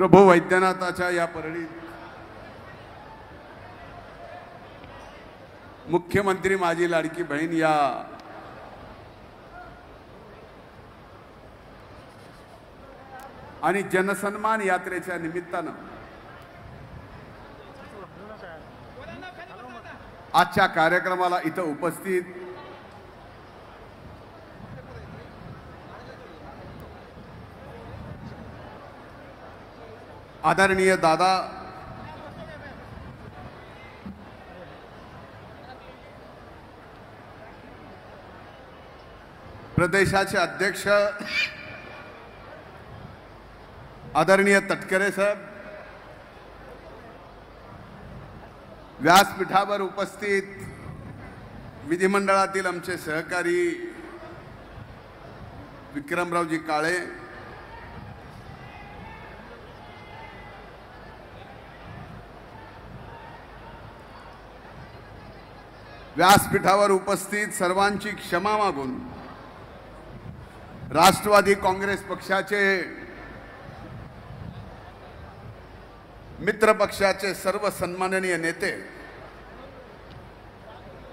प्रभू वैद्यनाथाच्या या परळीत मुख्यमंत्री माझी लाडकी बहीण या आणि जनसन्मान यात्रेच्या निमित्तानं आजच्या कार्यक्रमाला इथं उपस्थित आदरणीय दादा प्रदेशाचे अध्यक्ष आदरणीय तटकरे साहेब, व्यासपीठावर उपस्थित विधिमंडळातील आमचे सहकारी विक्रमरावजी काळे, व्यासपीठावर उपस्थित सर्वांची क्षमा मागून राष्ट्रवादी काँग्रेस पक्षाचे मित्र पक्षाचे सर्व सन्माननीय नेते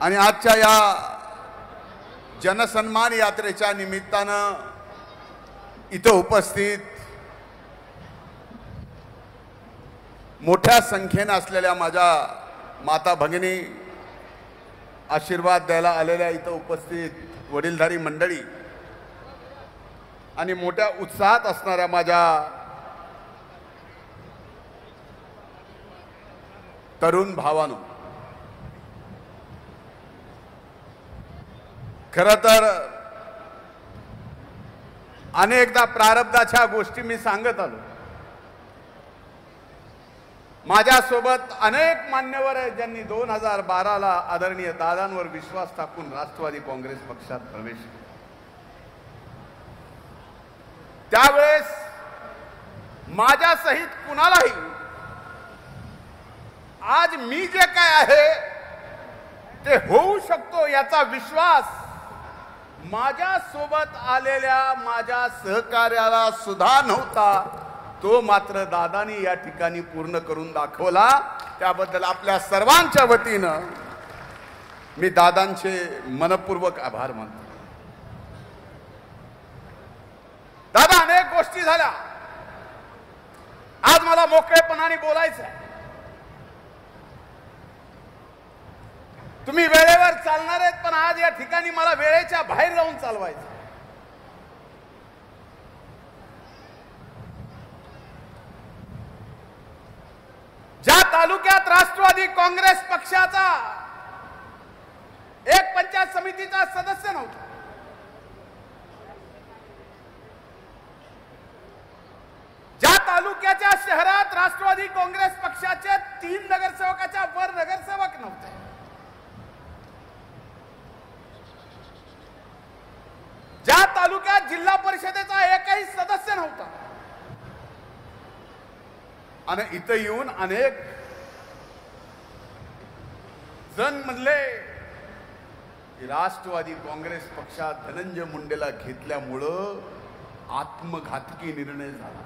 आणि आजच्या या जनसन्मान यात्रेच्या निमित्तानं इथं उपस्थित मोठ्या संख्येने असलेल्या माझ्या माता भगिनी, आशीर्वाद द्यायला आलेल्या इथं उपस्थित वडीलधारी मंडळी आणि मोठ्या उत्साहात असणाऱ्या माझ्या तरुण भावांनो, खरं तर अनेकदा प्रारब्धाच्या गोष्टी मी सांगत आलो. माझ्यासोबत अनेक मान्यवर आहेत ज्यांनी 2012ला आदरणीय दादांवर विश्वास टाकून राष्ट्रवादी काँग्रेस पक्षात प्रवेश केला. त्यावेळेस माझ्या सहित कुणालाही आज मी जे काय आहे ते होऊ शकतो याचा विश्वास माझ्या सोबत आलेल्या माझ्या सहकार्याला सुद्धा नव्हता. तो मात्र दादानी या ठिकाणी पूर्ण करून दाखवला. त्याबद्दल आपल्या सर्वांच्या वतीनं मी दादांचे मनपूर्वक आभार मानतो. दादा, अनेक गोष्टी झाल्या. आज मला मोकळेपणाने बोलायचं आहे. तुम्ही वेळेवर चालणार आहेत, पण आज या ठिकाणी मला वेळेच्या बाहेर जाऊन चालवायचं. ज्या तालुक्यात राष्ट्रवादी काँग्रेस पक्षाचा एक पंचायत समितीचा सदस्य नव्हता, ज्या तालुक्याच्या शहरात राष्ट्रवादी काँग्रेस पक्षाचे 3 नगरसेवकाच्या वर नगरसेवक नव्हते, ज्या तालुक्यात जिल्हा परिषदेचा एकही सदस्य नव्हता, आणि इथं येऊन अनेक जण म्हणले की राष्ट्रवादी काँग्रेस पक्षात धनंजय मुंडेला घेतल्यामुळं आत्मघातकी निर्णय झाला.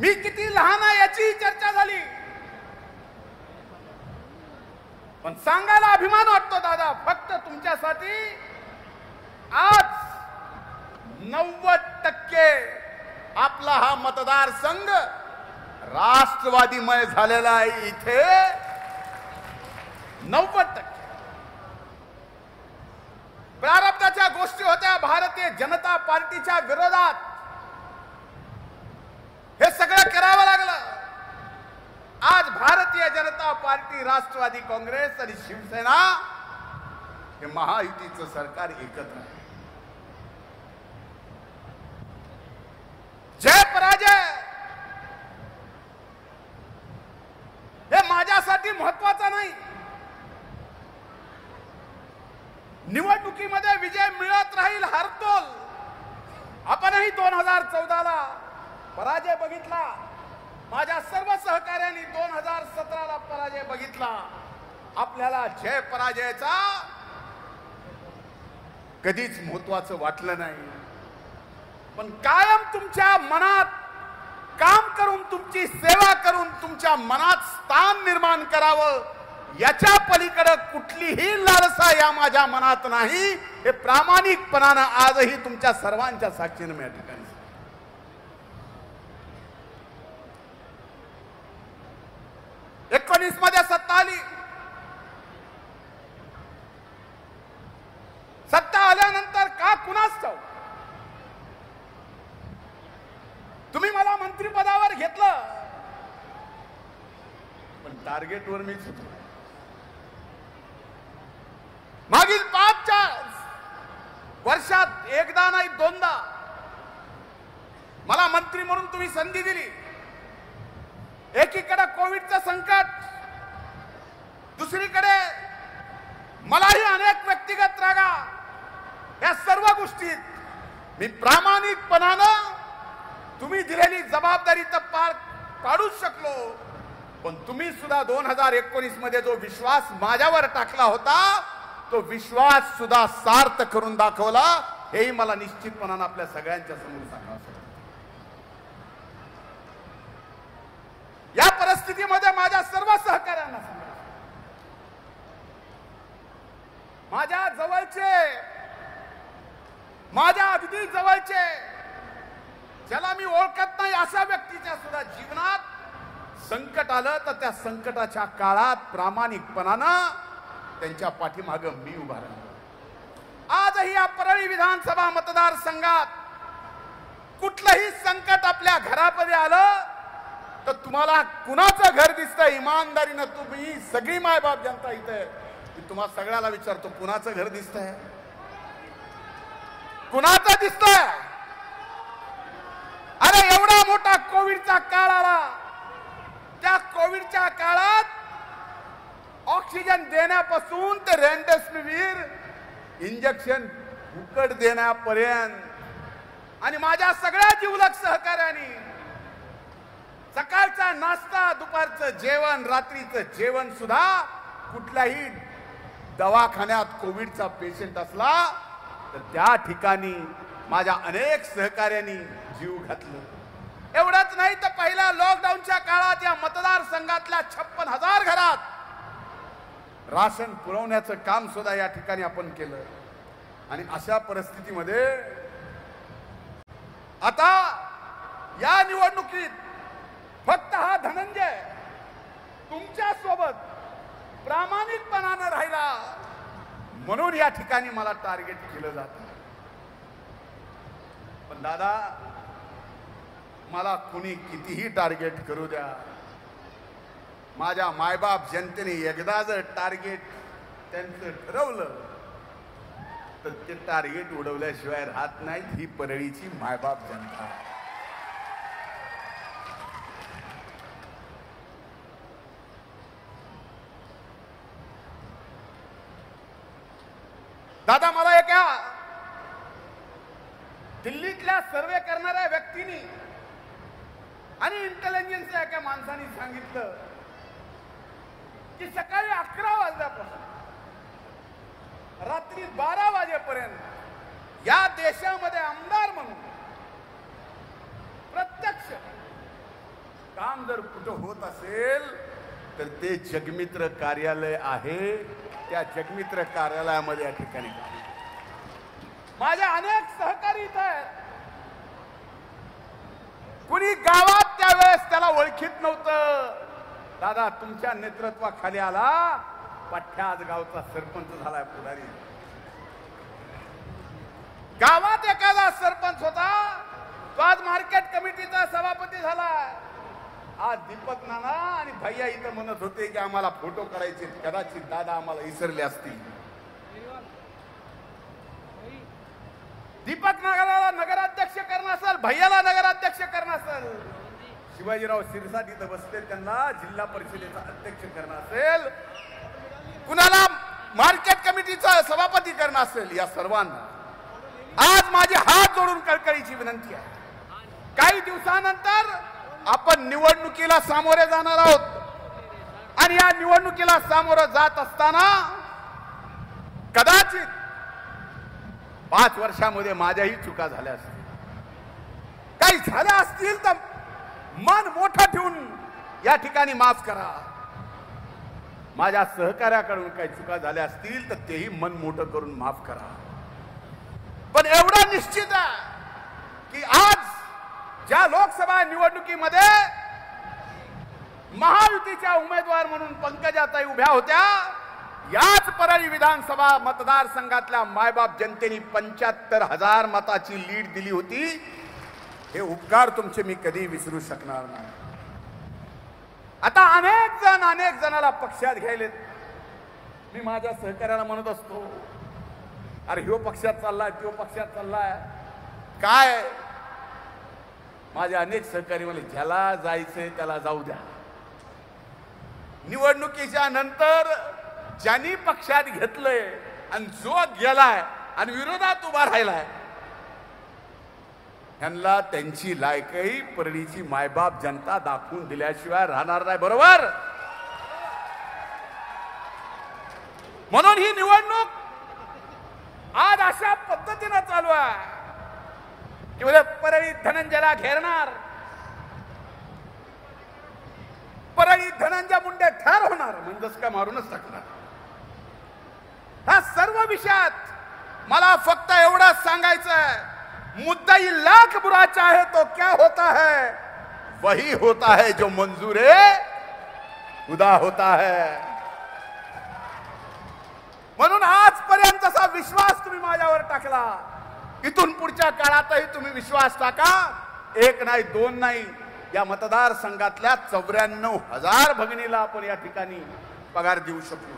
मी किती लहान आहे याची चर्चा झाली, पण सांगायला अभिमान वाटतो दादा, फक्त तुमच्यासाठी आज 90% आपला हा मतदारसंघ राष्ट्रवादीमय झालेला आहे. इथे 90% प्रारब्धाच्या गोष्टी होत्या भारतीय जनता पार्टीच्या विरोधात. हे सगळं करावं लागलं. आज भारतीय जनता पार्टी, राष्ट्रवादी काँग्रेस आणि शिवसेना हे महायुतीचं सरकार एकत्र आहे. जय पराजय हे माझ्यासाठी महत्वाचं नाही. निवडणुकीमध्ये विजय मिळत राहील, हरतोल. आपणही 2014ला पराजय बघितला, माझ्या सर्व सहकार्यांनी 2017ला पराजय बघितला. आपल्याला जय पराजयाचा कधीच महत्वाचं वाटलं नाही, पण कायम तुमच्या मनात काम करून, तुमची सेवा करून, तुमच्या मनात स्थान निर्माण करावं, याच्या पलीकडे कुठलीही लालसा या माझ्या मनात नाही, हे प्रामाणिकपणानं आजही तुमच्या सर्वांच्या साक्षीने मी या ठिकाणी 19 मध्ये सत्ता आली. सत्ता आल्यानंतर का कुणाच ठाऊक तुम्ही मला मंत्रिपदावर घेतलं, पण टार्गेटवर मीच होतो. मागील 5 वर्षात एकदा नाही दोनदा मला मंत्री म्हणून तुम्ही संधी दिली. एकीकडे कोविडचं संकट, दुसरीकडे मलाही अनेक व्यक्तिगत रागा, या सर्व गोष्टीत मी प्रामाणिकपणानं तुम्ही दिलेली जबाबदारी तर पार पाडूच शकलो, पण तुम्ही सुद्धा 2019 मध्ये जो विश्वास माझ्यावर टाकला होता, तो विश्वास सुद्धा सार्थ करून दाखवला, हेही मला निश्चितपणानं आपल्या सगळ्यांच्या समोर सांगावं. या परिस्थितीमध्ये माझ्या सर्व सहकाऱ्यांना सांगा, माझ्या जवळचे, माझ्या अगदी जवळचे, ज्याला मी ओळखत नाही अशा व्यक्तीच्या सुद्धा जीवनात संकट आलं, तर त्या संकटाच्या काळात प्रामाणिकपणानं त्यांच्या पाठीमागे मी उभा राहिलो. आजही या परळी विधानसभा मतदारसंघात कुठलंही संकट आपल्या घरामध्ये आलं तर तुम्हाला कुणाचं घर दिसतंय? इमानदारीनं तुम्ही सगळी मायबाप जनता इथे, मी तुम्हाला सगळ्याला विचारतो, कुणाचं घर दिसतंय? कुणाचं दिसतंय? अरे एवढा मोठा कोविडचा काळ आला, त्या कोविडच्या काळात ऑक्सिजन देण्यापासून ते रेमडेसिवीर इंजेक्शन फुकट देण्यापर्यंत आणि माझ्या सगळ्या जिवलग सहकार्यांनी सकाळचा नाश्ता, दुपारचं जेवण, रात्रीचं जेवण सुद्धा कुठल्याही दवाखान्यात कोविडचा पेशंट असला तर त्या ठिकाणी माझ्या अनेक सहकार्यांनी जीव घातलं. एवढंच नाही तर पहिल्या लॉकडाऊनच्या काळात या मतदारसंघातल्या 56,000 घरात राशन पुरवण्याचं काम सुद्धा या ठिकाणी आपण केलं. आणि अशा परिस्थितीमध्ये आता या निवडणुकीत फक्त हा धनंजय तुमच्या सोबत प्रामाणिकपणानं राहिला म्हणून या ठिकाणी मला टार्गेट केलं जातं. पण दादा, मला कुणी कितीही टार्गेट करू द्या, माझ्या मायबाप जनतेने एकदा जर टार्गेट त्यांचं ठरवलं तर ते टार्गेट उडवल्याशिवाय राहत नाही. ही परळीची मायबाप जनता. दादा, मला एका दिल्लीतल्या सर्वे करणाऱ्या व्यक्तीने आणि इंटेलिजन्सच्या एका माणसाने सांगितलं की सकाळी 11 वाजल्यापासून रात्री 12 वाजेपर्यंत या देशामध्ये आमदार म्हणून प्रत्यक्ष काम जर कुठं होत असेल तर ते जगमित्र कार्यालय आहे. त्या जगमित्र कार्यालयामध्ये या ठिकाणी माझ्या अनेक सहकारी इथं आहेत. कुणी गावात त्यावेळेस त्याला ओळखीत नव्हतं. दादा, तुमच्या नेतृत्वाखाली आला, पठ्ठ्या आज गावचा सरपंच झालाय, पुढारी. गावात एखादा सरपंच होता, तो आज मार्केट कमिटीचा सभापती झालाय. आज दीपक नाना आणि भैया इथं म्हणत होते की आम्हाला फोटो काढायचे, कदाचित दादा आम्हाला विसरले असतील. दीपक नानाला नगराध्यक्ष करणं असेल, भैयाला नगराध्यक्ष करणं असेल, शिवाजीराव शिरसाट इथं बसले, त्यांना जिल्हा परिषदेचा अध्यक्ष करणं असेल, कुणाला मार्केट कमिटीचा सभापती करणं असेल, या सर्वांना आज माझी हात जोडून कळकळीची विनंती आहे. काही दिवसानंतर आपण निवडणुकीला सामोरे जाणार आहोत आणि या निवडणुकीला सामोरं जात असताना कदाचित 5 वर्षामध्ये माझ्याही चुका झाल्या असतील, काही झाल्या असतील तर मन मोठं ठेवून या ठिकाणी माफ करा. माझ्या सहकार्याकडून काही चुका झाल्या असतील तर तेही मन मोठं करून माफ करा. पण एवढं निश्चित आहे की आज ज्या लोकसभा निवडणुकीमध्ये महायुतीच्या उमेदवार म्हणून पंकजाताई उभ्या होत्या, याच परळी विधानसभा मतदारसंघातल्या मायबाप जनतेने 75,000 मताची लीड दिली होती. हे उपकार तुमचे मी कधी विसरू शकणार नाही. आता अनेक जणाला पक्षात घ्यायलेत. मी माझ्या सहकार्याला म्हणत असतो, अरे ह्यो पक्षात चाललाय, त्यो पक्षात चाललाय. काय माझे अनेक सहकारी म्हणले, ज्याला जायचंय त्याला जाऊ द्या. निवडणुकीच्या नंतर ज्यांनी पक्षात घेतलंय आणि जो गेलाय आणि विरोधात उभा राहिलाय, त्यांना त्यांची लायकही परळीची मायबाप जनता दाखवून दिल्याशिवाय राहणार नाही. बरोबर? म्हणून ही निवडणूक आज अशा पद्धतीने चालू आहे की म्हणजे परळी धनंजयला घेरणार, परळी धनंजय मुंडे ठार होणार म्हणजे का मारूनच टाकणार. ह्या सर्व विषयात मला फक्त एवढंच सांगायचं आहे, मुद्दाई लाख बुरा चाहे तो क्या होता है, वही होता है जो मंजूर खुदा होता है. म्हणून आजपर्यंतचा विश्वास तुम्ही माझ्यावर टाकला, इथून पुढच्या काळातही तुम्ही विश्वास टाका. 1 नाही 2 नाही, या मतदारसंघातल्या 94,000 भगिनीला आपण या ठिकाणी पगार देऊ शकलो.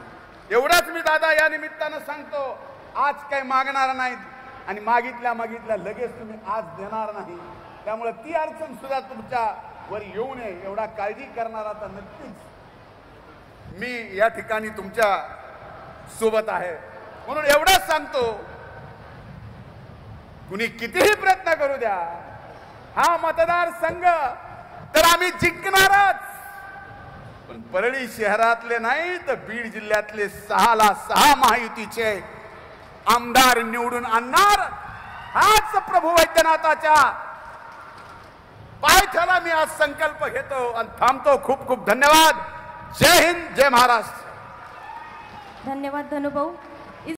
एवढंच मी दादा या निमित्तानं सांगतो. आज काही मागणार नाहीत आणि मागितल्या लगेच तुम्ही आज देणार नाही. त्यामुळे ती अडचण सुद्धा तुमच्या वर येऊ नये एवढा काळजी करणारा तर नक्कीच मी या ठिकाणी तुमच्या सोबत आहे. म्हणून एवढंच सांगतो, कुणी कितीही प्रयत्न करू द्या, हा मतदारसंघ तर आम्ही जिंकणारच. पण परळी शहरातले नाही तर बीड जिल्ह्यातले 6 ला 6 महायुतीचे आमदार निवडून आणणार. हाच प्रभू वैद्यनाथाच्या पायथ्याला मी आज संकल्प घेतो आणि थांबतो. खूप खूप धन्यवाद. जय हिंद, जय महाराष्ट्र. धन्यवाद धनुभाऊ.